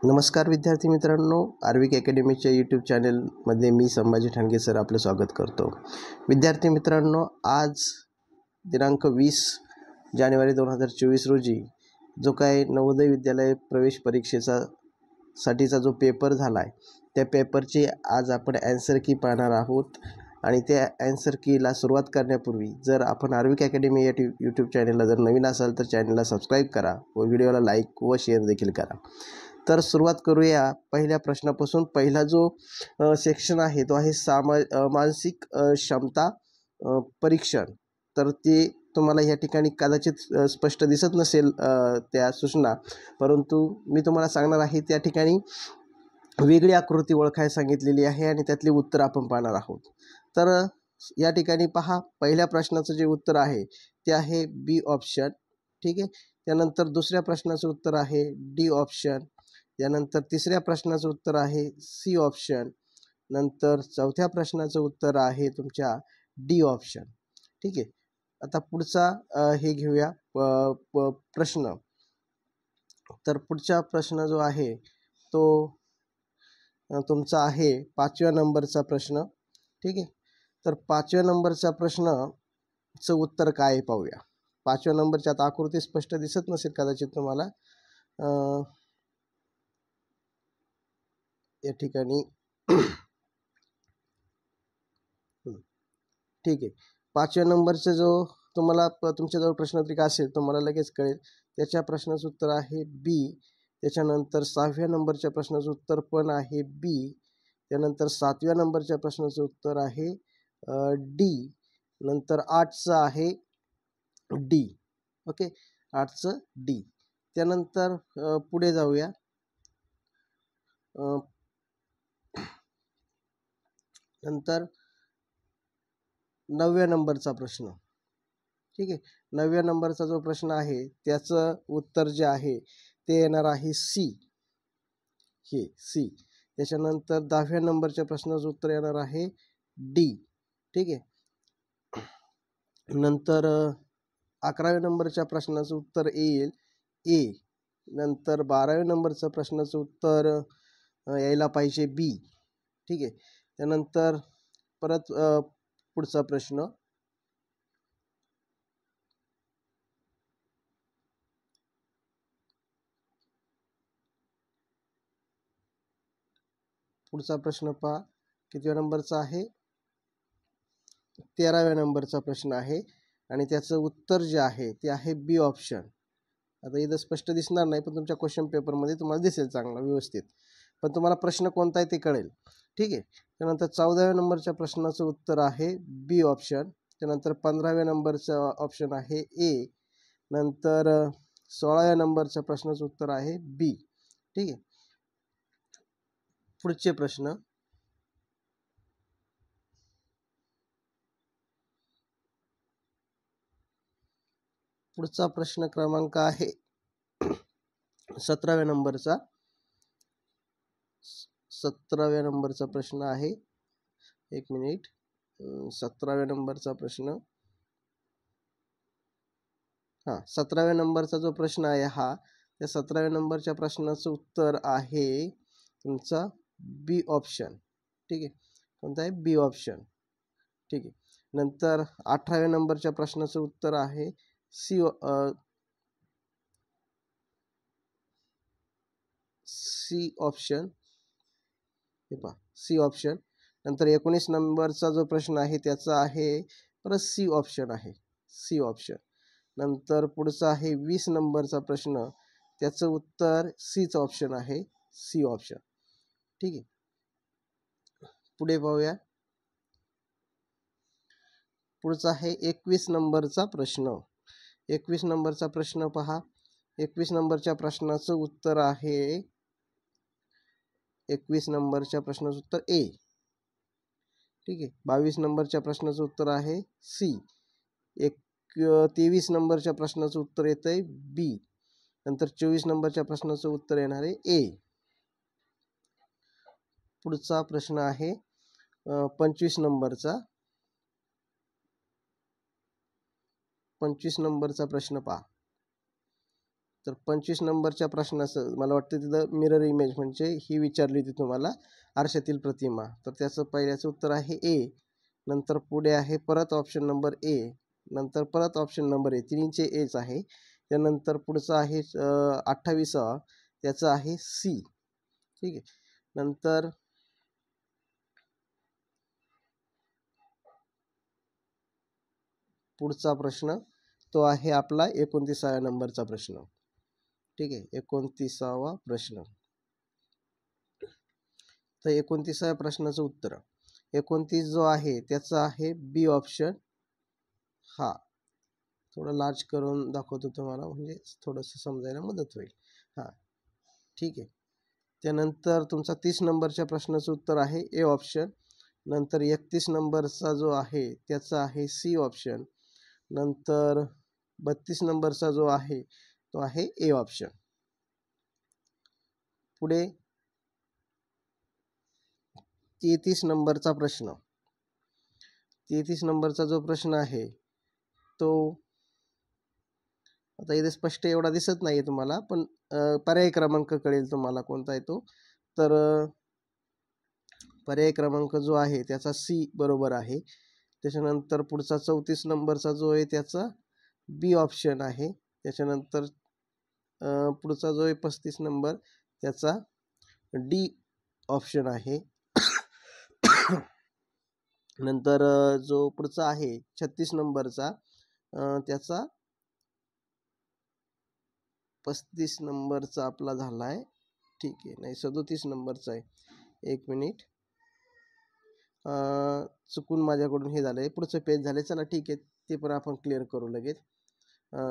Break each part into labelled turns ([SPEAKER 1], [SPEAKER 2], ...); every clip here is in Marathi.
[SPEAKER 1] नमस्कार विद्यार्थी मित्रांनो, आर्विक अकॅडमीच्या यूट्यूब चॅनलमध्ये मी संभाजी ठाणगे सर आपलं स्वागत करतो। विद्यार्थी मित्रांनो, आज दिनांक 20 जानेवारी 2024 रोजी जो काय नवोदय विद्यालय प्रवेश परीक्षेचा जो पेपर झाला आहे, त्या पेपरची आज आपण ॲन्सर की पाहणार आहोत। आणि त्या ॲन्सर कीला सुरुवात करण्यापूर्वी जर आपण आर्विक अकॅडमी या यूट्यूब चॅनलला जर नवीन असाल तर चॅनलला सबस्क्राईब करा व व्हिडिओला लाईक व शेअर देखील करा। तर सुरुवात करूया पहिल्या प्रश्नापासून। पहिला जो सेक्शन आहे तो आहे मानसिक क्षमता परीक्षण। तर ते तुम्हाला या ठिकाणी कदाचित स्पष्ट दिसत नसेल त्या सूचना, परंतु मी तुम्हाला सांगणार आहे त्या ठिकाणी वेगळी आकृती ओळखायला सांगितलेली आहे आणि त्यातली उत्तर आपण पाहणार आहोत। तर या ठिकाणी पहा, पहिल्या प्रश्नाचं जे उत्तर आहे ते आहे बी ऑप्शन, ठीक आहे। त्यानंतर दुसऱ्या प्रश्नाचं उत्तर आहे डी ऑप्शन, त्यानंतर तिसऱ्या प्रश्नाचं उत्तर आहे सी ऑप्शन, नंतर चौथ्या प्रश्नाचं उत्तर आहे तुमच्या डी ऑप्शन, ठीक आहे। आता पुढचा हे घेऊया प्रश्न। तर पुढचा प्रश्न जो आहे तो तुमचा आहे 5व्या नंबरचा प्रश्न, ठीक आहे। तर 5व्या नंबरचा प्रश्नाचं उत्तर काय आहे पाहूया। 5व्या नंबरच्या आता आकृती स्पष्ट दिसत नसेल कदाचित तुम्हाला या ठिकाणी ठीक आहे। 5व्या नंबरचा जो तुम्हाला तुमच्याजवळ प्रश्नपत्रिका असेल तुम्हाला लगेच कळेल। त्याच्या प्रश्नाचं उत्तर आहे बी। त्याच्यानंतर 6व्या नंबरच्या प्रश्नाचं उत्तर पण आहे बी। त्यानंतर 7व्या नंबरच्या प्रश्नाचं उत्तर आहे डी। नंतर 8चं आहे डी, ओके, 8चं डी। त्यानंतर पुढे जाऊया। नंतर 9व्या नंबरचा प्रश्न, ठीक आहे। 9व्या नंबरचा जो प्रश्न आहे त्याचं उत्तर जे आहे ते येणार आहे सी, हे सी। त्याच्यानंतर 10व्या नंबरच्या प्रश्नाचं उत्तर येणार आहे डी, ठीक आहे। नंतर 11व्या नंबरच्या प्रश्नाचं उत्तर येईल ए। नंतर 12व्या नंबरच्या प्रश्नाचं उत्तर यायला पाहिजे बी, ठीक आहे। त्यानंतर परत पुढचा प्रश्न, पुढचा प्रश्न पहा कितव्या नंबरचा आहे, 13व्या नंबरचा प्रश्न आहे आणि त्याचं उत्तर जे आहे ते आहे बी ऑप्शन। आता इथं स्पष्ट दिसणार नाही पण तुमच्या क्वेश्चन पेपरमध्ये तुम्हाला दिसेल चांगला व्यवस्थित, पण तुम्हाला प्रश्न कोणता आहे ते कळेल, ठीक आहे। त्यानंतर 14व्या नंबरच्या प्रश्नाचं उत्तर आहे बी ऑप्शन। त्यानंतर 15व्या नंबरचा ऑप्शन आहे ए। नंतर 16व्या नंबरच्या प्रश्नाचं उत्तर आहे बी, ठीक आहे। पुढचे प्रश्न, पुढचा प्रश्न क्रमांक आहे 17व्या नंबरचा। 17व्या नंबरचा प्रश्न आहे, एक मिनिट, 17व्या नंबरचा प्रश्न, 17व्या नंबरचा जो प्रश्न आहे हा, त्या 17व्या नंबरच्या प्रश्नाचं उत्तर आहे तुमचा बी ऑप्शन, ठीक आहे। कोणता आहे बी ऑप्शन, ठीक आहे। नंतर 18व्या नंबरच्या प्रश्नाचं उत्तर आहे सी ऑप्शन, हे पहा सी ऑप्शन। नंतर 19 नंबरचा जो प्रश्न आहे त्याचा आहे परत सी ऑप्शन आहे, सी ऑप्शन। नंतर पुढचा आहे 20 नंबरचा प्रश्न, त्याचं उत्तर सीच ऑप्शन आहे, सी ऑप्शन, ठीक आहे। पुढे पाहूया, पुढचा आहे 21 नंबरचा प्रश्न। 21 नंबरचा प्रश्न पहा, 21 नंबरच्या प्रश्नाचं उत्तर आहे 21 नंबरच्या प्रश्नाचं उत्तर ए, ठीक आहे। 22 नंबरच्या प्रश्नाचं उत्तर आहे सी। 23 नंबरच्या प्रश्नाचं उत्तर येतंय बी। नंतर 24 नंबरच्या प्रश्नाचं उत्तर येणार आहे ए। पुढचा प्रश्न आहे 25 नंबरचा। 25 नंबरचा प्रश्न पहा, तर 25 नंबरच्या प्रश्नाचं मला वाटतं तिथं मिरर इमेज म्हणजे ही विचारली होती तुम्हाला आरशातील प्रतिमा, तर त्याचं पहिल्याचं उत्तर आहे ए. नंतर पुढे आहे परत ऑप्शन नंबर ए, नंतर परत ऑप्शन नंबर ए, तिन्हीचे एच आहे. त्यानंतर पुढचं आहे 28, त्याचं आहे सी. ठीक आहे. नंतर पुढचा प्रश्न तो आहे आपला 29व्या नंबरचा प्रश्न. ठीक आहे, 29वा प्रश्न. तर 29व्या प्रश्नाचं उत्तर 29 जो आहे त्याचं आहे बी ऑप्शन. हा थोडं लार्ज करून दाखवतो तुम्हाला म्हणजे थोडंसं समजायला मदत होईल. हां, ठीक आहे. त्यानंतर तुमचा 30 नंबरच्या प्रश्नाचं उत्तर आहे ए ऑप्शन. नंतर 31 नंबरचा जो आहे त्याचा आहे सी ऑप्शन. नंतर 32 नंबरचा जो आहे तो आहे ए ऑप्शन. पुढे 33 नंबरचा प्रश्न. 33 नंबरचा जो प्रश्न आहे तो आता इथे स्पष्ट एवढा दिसत नाही तुम्हाला, पण पर्याय क्रमांक कळेल तुम्हाला कोणता आहे तो. तर पर्याय क्रमांक जो आहे त्याचा सी बरोबर आहे. त्याच्यानंतर पुढचा 34 नंबरचा जो आहे त्याचा बी ऑप्शन आहे. त्याच्यानंतर पुढचा जो आहे 35 नंबर त्याचा डी ऑप्शन आहे. नंतर जो पुढचा आहे 36 नंबरचा त्याचा 35 नंबरचा आपला झाला आहे. ठीक आहे, नाही 37 नंबरचा आहे. एक मिनिट, चुकून माझ्याकडून हे झालं आहे, पुढचं पेज झालं. चला ठीक आहे, ते पण आपण क्लिअर करू लगेच.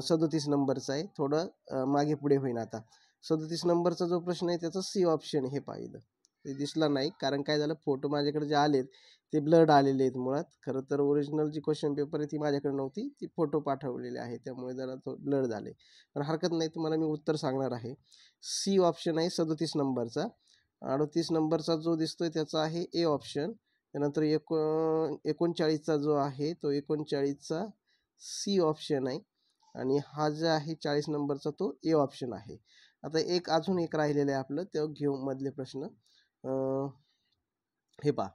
[SPEAKER 1] 37 नंबरचा आहे, थोडं मागे पुढे होईन आता. 37 नंबरचा जो प्रश्न आहे त्याचा सी ऑप्शन हे पाहिलं, ते दिसला नाही कारण काय झालं, फोटो माझ्याकडे जे आलेत ते ब्लड आलेले आहेत. मुळात खरं तर ओरिजिनल जी क्वेश्चन पेपर आहे ती माझ्याकडे नव्हती, ती फोटो पाठवलेले आहे, त्यामुळे जरा तो ब्लड झाले. पण हरकत नाही, तुम्हाला मी उत्तर सांगणार आहे. सी ऑप्शन आहे 37 नंबरचा. 38 नंबरचा जो दिसतोय त्याचा आहे ए ऑप्शन. त्यानंतर 39चा जो आहे तो 39चा सी ऑप्शन आहे. आणि हा जो आहे 40 नंबरचा तो ए ऑप्शन आहे. आता अजून एक राहिलेलं आहे आपलं, ते घेऊ मधले प्रश्न. हे पहा,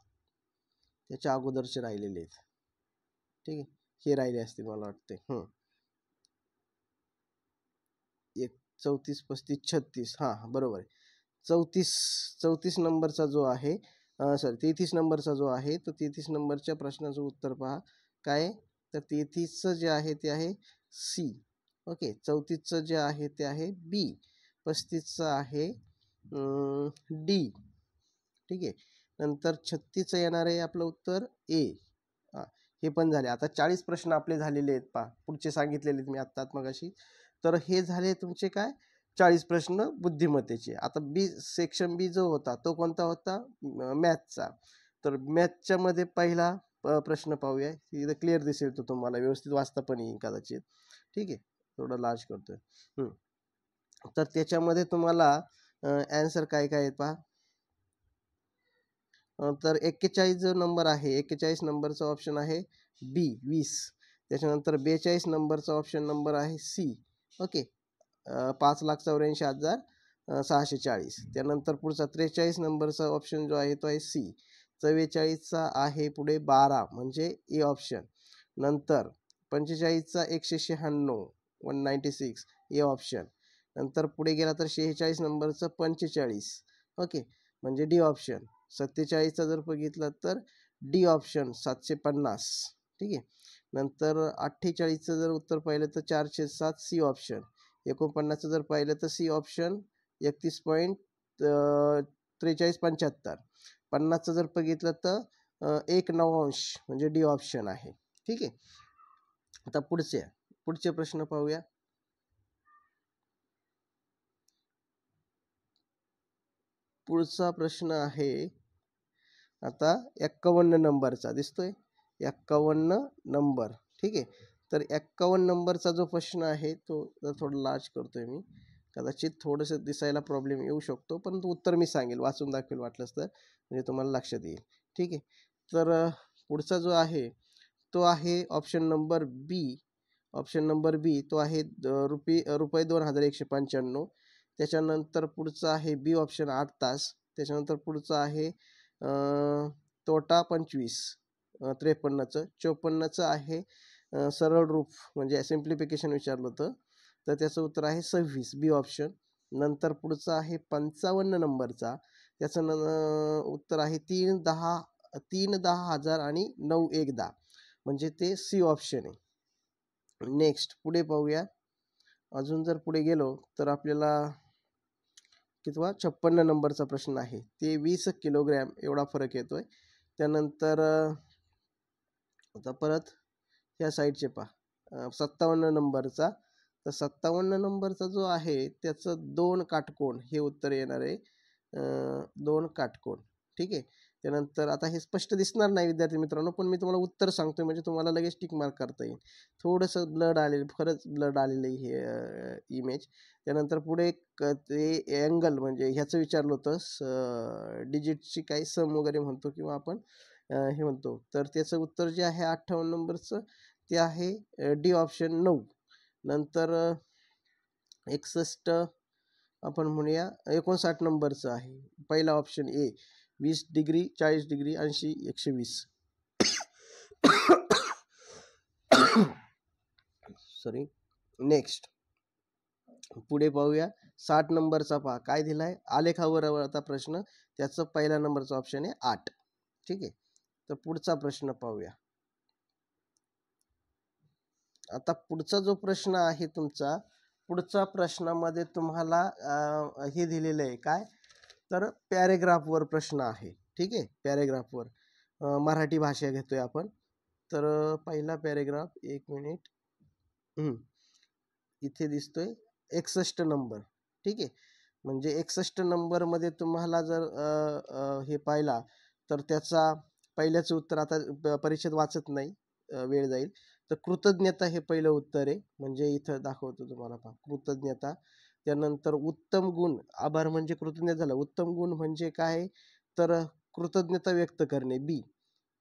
[SPEAKER 1] त्याच्या अगोदरचे राहिलेले आहेत. ठीक आहे, हे राहिले असतील मला वाटते. 34, 35, 36, हां बरोबर आहे. 34 नंबरचा जो आहे, सॉरी 33 नंबरचा जो आहे तो 33 नंबरच्या प्रश्नाचं उत्तर पहा काय. तर 33चं जे आहे ते आहे सी. ओके, 34चं जे आहे ते आहे बी. 35चं आहे डी. ठीक आहे. नंतर 36चं येणार आहे आपलं उत्तर ए. हे पण झाले. आता 40 प्रश्न आपले झालेले आहेत पहा, पुढचे सांगितलेले मी आत्ता मगाशी. तर हे झाले तुमचे काय 40 प्रश्न बुद्धिमत्तेचे. आता बी सेक्शन बी जो होता तो कोणता होता, मॅथचा. तर मॅथच्या मध्ये पहिला प्रश्न पाहूया. इथं क्लिअर दिसेल तो तुम्हाला, व्यवस्थित वाचता पण येईल कदाचित. ठीक आहे, थोडं लार्ज करतोय. तर त्याच्यामध्ये तुम्हाला ॲन्सर काय काय आहेत पहा. तर 41 जो नंबर आहे, 41 नंबरचा ऑप्शन आहे बी 20. त्याच्यानंतर 42 नंबरचा ऑप्शन नंबर आहे सी. ओके, 5,84,640. त्यानंतर पुढचा 43 नंबरचा ऑप्शन जो आहे तो आहे सी. 44चा आहे पुढे 12 म्हणजे ए ऑप्शन. नंतर 45चा 196 196 ए ऑप्शन. नंतर पुढे गेला तर 46 नंबरचं 45 ओके म्हणजे डी ऑप्शन. 47चा जर बघितलं तर डी ऑप्शन 750. ठीक आहे. नंतर 48चं जर उत्तर पाहिलं तर 407 सी ऑप्शन. 49चं जर पाहिलं तर सी ऑप्शन 31.4375. 50चं जर बघितलं तर 1/9 म्हणजे डी ऑप्शन आहे. ठीक आहे. आता पुढचे प्रश्न पाहूया. पुढचा प्रश्न आहे आता 51 नंबरचा दिसतोय, 51 नंबर. ठीक आहे. तर 51 नंबरचा जो प्रश्न आहे तो थोडं लार्ज करतोय मी, कदाचित थोडंसं दिसायला प्रॉब्लेम येऊ शकतो, परंतु उत्तर मी सांगेल, वाचून दाखवेल वाटलंच तर, म्हणजे तुम्हाला लक्षात येईल. ठीक आहे. तर पुढचा जो आहे तो आहे ऑप्शन नंबर बी. ऑप्शन नंबर बी तो आहे रुपये 2195. त्याच्यानंतर पुढचं आहे बी ऑप्शन 8 तास. त्याच्यानंतर पुढचं आहे तोटा 25 53चं. 54चं आहे सरळ रूप म्हणजे सिम्प्लिफिकेशन विचारलं होतं, तर त्याचं उत्तर आहे 26 बी ऑप्शन. नंतर पुढचं आहे 55 नंबरचा, त्याचं उत्तर आहे 3 10 आणि 9 1 म्हणजे ते सी ऑप्शन आहे. नेक्स्ट पुढे पाहूया. अजून जर पुढे गेलो तर आपल्याला कितवा 56 नंबरचा प्रश्न आहे, ते 20 किलोग्रॅम एवढा फरक येतोय. त्यानंतर आता परत ह्या साईडचे पहा 57 नंबरचा, तर 57 नंबरचा जो आहे त्याचं 2 काटकोन हे उत्तर येणार आहे. 2 काटकोन. ठीक आहे. त्यानंतर आता हे स्पष्ट दिसणार नाही विद्यार्थी मित्रांनो, पण मी तुम्हाला उत्तर सांगतोय म्हणजे तुम्हाला लगेच टिक मार्क करता येईल. थोडंसं ब्लड आलेलं, खरंच ब्लड आलेलं हे इमेज. त्यानंतर पुढे ते अँगल म्हणजे ह्याचं विचारलं होतं, डिजिटची काही सम वगैरे म्हणतो किंवा आपण हे म्हणतो, तर त्याचं उत्तर जे आहे 58 नंबरचं ते आहे डी ऑप्शन 9. नंतर 61 आपण म्हणूया 59 नंबरचं आहे पहिला option A, 20 degree 40 degree 80 120. Sorry. Next पुढे पाहूया 60 नंबरचा पहा काय दिलाय, आलेखावर आता प्रश्न, त्याचं पहिला नंबरचा ऑप्शन आहे 8. ठीक आहे. तर पुढचा प्रश्न पाहूया. आता पुढचा जो प्रश्न आहे तुमचा, पुढच्या प्रश्नामध्ये तुम्हाला हे दिलेलं आहे काय, तर पॅरेग्राफवर प्रश्न आहे. ठीक आहे. पॅरेग्राफवर मराठी भाषा घेतोय आपण. तर पहिला पॅरेग्राफ, एक मिनिट, इथे दिसतोय 61 नंबर. ठीक आहे. म्हणजे 61 नंबरमध्ये तुम्हाला जर हे पाहिला तर त्याचा पहिल्याचं उत्तर, आता परीक्षेत वाचत नाही, वेळ जाईल. तर कृतज्ञता हे पहिलं उत्तर आहे, म्हणजे इथं दाखवतो तुम्हाला पहा कृतज्ञता. त्यानंतर उत्तम गुण, आभार म्हणजे कृतज्ञ झालं, उत्तम गुण म्हणजे काय, तर कृतज्ञता व्यक्त करणे बी.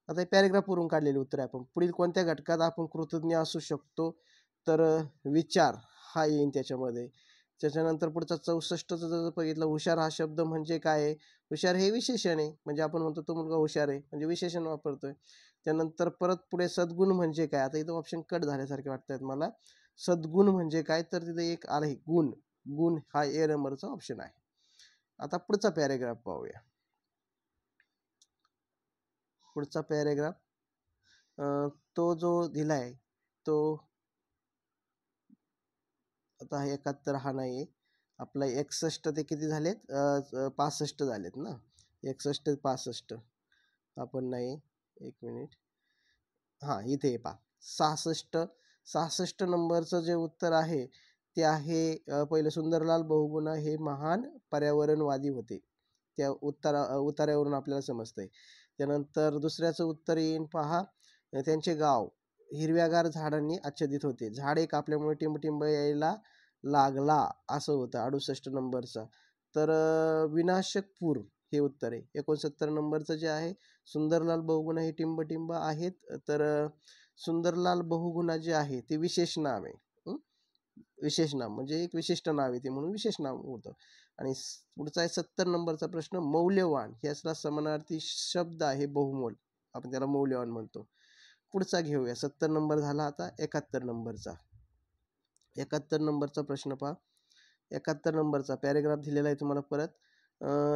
[SPEAKER 1] आता हे पॅरेग्राफवरून काढलेले उत्तर आहे. आपण पुढील कोणत्या घटकात आपण कृतज्ञ असू शकतो, तर विचार हा येईन त्याच्यामध्ये. त्याच्यानंतर पुढचा 64चं जर बघितलं, हुशार हा शब्द म्हणजे काय आहे, हुशार हे विशेषण आहे, म्हणजे आपण म्हणतो तो मुलगा हुशार आहे म्हणजे विशेषण वापरतोय. त्यानंतर परत पुढे सद्गुण म्हणजे काय, आता इथं ऑप्शन कट झाल्यासारखे वाटतात मला. सद्गुण म्हणजे काय, तर तिथे एक आहे गुण, गुण हा ए नंबरचा ऑप्शन आहे. आता पुढचा पॅरेग्राफ पाहूया. पुढचा पॅरेग्राफ तो जो दिलाय तो आता 71 हा नाही, आपला 61 ते किती झालेत, 65 झालेत ना, 61 ते 65 आपण नाही. एक मिनिट, हां इथे पहा 66 नंबरचं जे उत्तर आहे ते आहे पहिलं, सुंदरलाल बहुगुणा हे महान पर्यावरणवादी होते. त्या उतार्यावरून आपल्याला समजतंय. त्यानंतर दुसऱ्याचं उत्तर येईन पहा, त्यांचे गाव हिरव्यागार झाडांनी आच्छादित होते, झाडे कापल्यामुळे टिंबटिंब यायला लागला असं होतं 68 नंबरचा. तर विनाशक पूर हे उत्तर आहे. 69 नंबरचं जे आहे, सुंदरलाल बहुगुणा हे टिंबटिंब आहेत, तर सुंदरलाल बहुगुणा जे आहे ते विशेष नाम आहे. विशेष नाम म्हणजे एक विशिष्ट नाव आहे ते, म्हणून विशेष नाव होतं. आणि पुढचा आहे 70 नंबरचा प्रश्न, मौल्यवान याचा समानार्थी शब्द आहे बहुमोल, आपण त्याला मौल्यवान म्हणतो. पुढचा घेऊया, 70 नंबर झाला. आता 71 नंबरचा. 71 नंबरचा प्रश्न पहा. 71 नंबरचा पॅरेग्राफ दिलेला आहे तुम्हाला परत.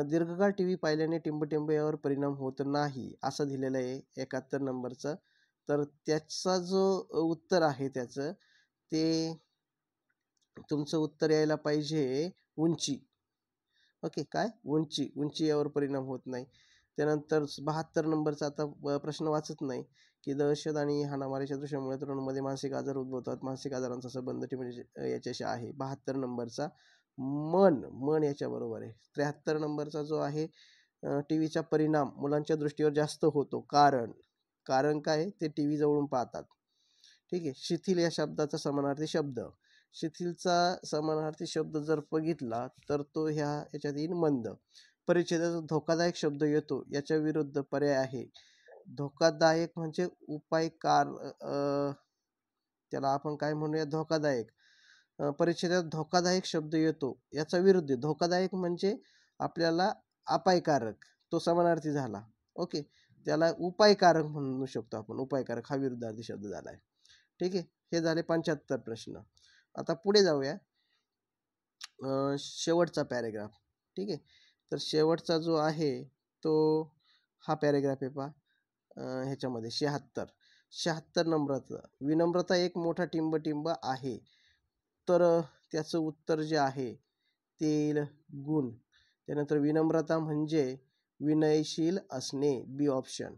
[SPEAKER 1] दीर्घकाळ टी व्ही पाहिल्याने टिंबटिंब यावर परिणाम होत नाही असं दिलेलं आहे 71 नंबरचं. तर त्याचा जो उत्तर आहे त्याचं, ते तुमचं उत्तर यायला पाहिजे उंची. ओके, काय उंची, उंची यावर परिणाम होत नाही. त्यानंतर 72 नंबरचा आता प्रश्न वाचत नाही की दहशत आणि हाणामारीच्या दृश्यामुळे तरुणांमध्ये मानसिक आजार उद्भवतात, मानसिक आजारांचा संबंध म्हणजे याच्याशी आहे. 72 नंबरचा मन, मन याच्याबरोबर आहे. 73 नंबरचा जो आहे टी व्हीचा परिणाम मुलांच्या दृष्टीवर जास्त होतो, कारण, कारण काय, ते टी व्ही जवळून पाहतात. ठीक आहे. शिथिल या शब्दाचा समानार्थी शब्द, शिथिलचा समानार्थी शब्द जर बघितला तर तो याच्यात येईल मंद. परिच्छेदाचा धोकादायक शब्द येतो, याच्या विरुद्ध पर्याय आहे. धोकादायक म्हणजे उपायकार, त्याला आपण काय म्हणूया, धोकादायक. परीक्षेत धोकादायक शब्द येतो, याचा विरुद्ध धोकादायक म्हणजे आपल्याला अपायकारक, तो समानार्थी झाला. ओके, त्याला उपायकारक म्हणू शकतो आपण, उपायकारक हा विरुद्धार्थी शब्द झाला आहे. ठीक आहे, हे झाले 75 प्रश्न. आता पुढे जाऊया, शेवटचा पॅरेग्राफ. ठीक आहे, तर शेवटचा जो आहे तो हा पॅरेग्राफ आहे पहा, ह्याच्यामध्ये 76 नंबराचा, विनम्रता एक मोठा टिंब आहे. तर त्याचं उत्तर जे आहे ते गुण. त्यानंतर विनम्रता म्हणजे विनयशील असणे, बी ऑप्शन.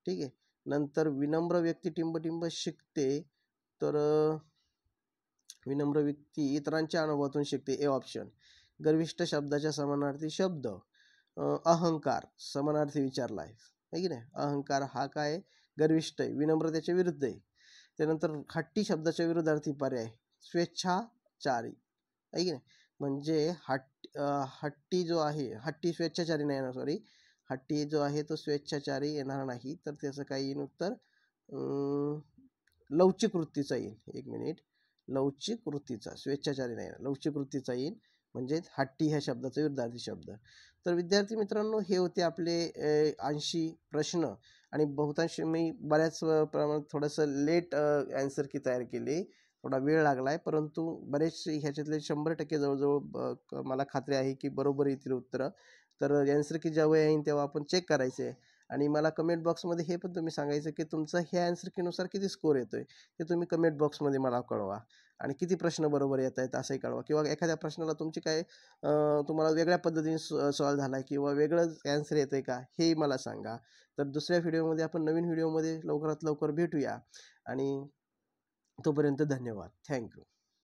[SPEAKER 1] ठीक आहे, नंतर विनम्र व्यक्ती टिंब शिकते, तर विनम्र व्यक्ती इतरांच्या अनुभवातून शिकते, ए ऑप्शन. गर्विष्ठ शब्दाच्या समानार्थी शब्द, अहंकार समानार्थी विचारला आहे की नाही. अहंकार हा काय, गर्विष्ठ आहे, विनम्रतेच्या विरुद्ध आहे. त्यानंतर हट्टी शब्दाच्या विरुद्धार्थी पर्याय स्वेच्छाचारी आहे की नाही. म्हणजे हट्टी जो आहे, हट्टी स्वेच्छाचारी नाही ना, सॉरी, हट्टी जो आहे तो स्वेच्छाचारी येणार नाही. तर त्याचं काय येईल उत्तर, लवचिक वृत्तीचा येईल. एक मिनिट, लवचिक वृत्तीचा, स्वेच्छाचारी नाही, लवचिक वृत्तीचा येईल, म्हणजे हट्टी ह्या शब्दाचा विरुद्धार्थी शब्द. तर विद्यार्थी मित्रांनो, हे होते आपले 80 प्रश्न. आणि बहुतांश मी बऱ्याच प्रमाणात थोडंसं लेट ॲन्सर की तयार केली, थोडा वेळ लागला आहे, परंतु बरेच ह्याच्यातले 100% जवळजवळ मला खात्री आहे की बरोबर येतील उत्तरं. तर ॲन्सर की जेव्हा येईन तेव्हा आपण चेक करायचे आहे. आणि मला कमेंट बॉक्समध्ये हे पण तुम्ही सांगायचं की तुमचं ह्या ॲन्सर कीनुसार किती स्कोर येतो आहे, ते तुम्ही कमेंट बॉक्समध्ये मला कळवा. आणि किती प्रश्न बरोबर येत आहेत असंही कळवा, किंवा एखाद्या प्रश्नाला तुमची काय तुम्हाला वेगळ्या पद्धतीने सॉल्व झाला आहे किंवा वेगळंच ॲन्सर येतं आहे का, हेही मला सांगा. तर दुसऱ्या व्हिडिओमध्ये आपण नवीन व्हिडिओमध्ये लवकरात लवकर भेटूया. आणि तोपर्यंत धन्यवाद, थँक्यू.